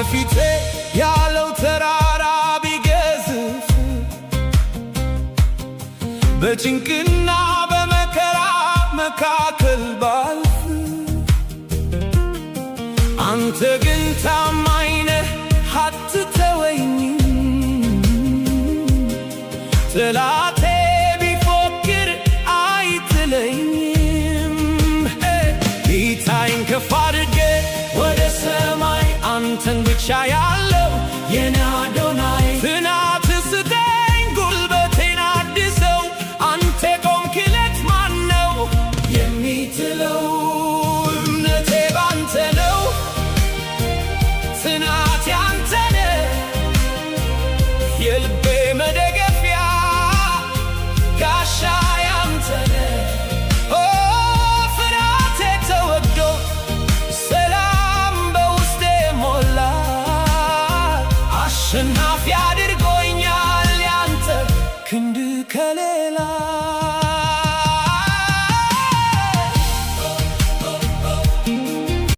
በፊቴ ያለው ተራራ ቢገዝፍ በጭንቅና በመከራ መካከል ባልፍ አንተ ግን ታማኝ ነህ አትተወኝም። ጠላቴ ቢፎክር አይጥለኝም። ጌታዬን ከፍ አድርጌ ወደ ሰማይ አንተን ብቻ ያለው የኔ አዶናይ ጽናት ስጠኝ ጉልበቴን አድሰው አንተ ቆምክለት ማን ነው የሚጥለው? እምነቴ ባንተ ነው ጽናቴ አንተ ነህ የልቤ መደገፊያ ጋሻዬ አንተ ነህ። ፍርሃቴ ተወግዶ ሰላም በውስጤ ሞላ አሸናፊ አድርጎ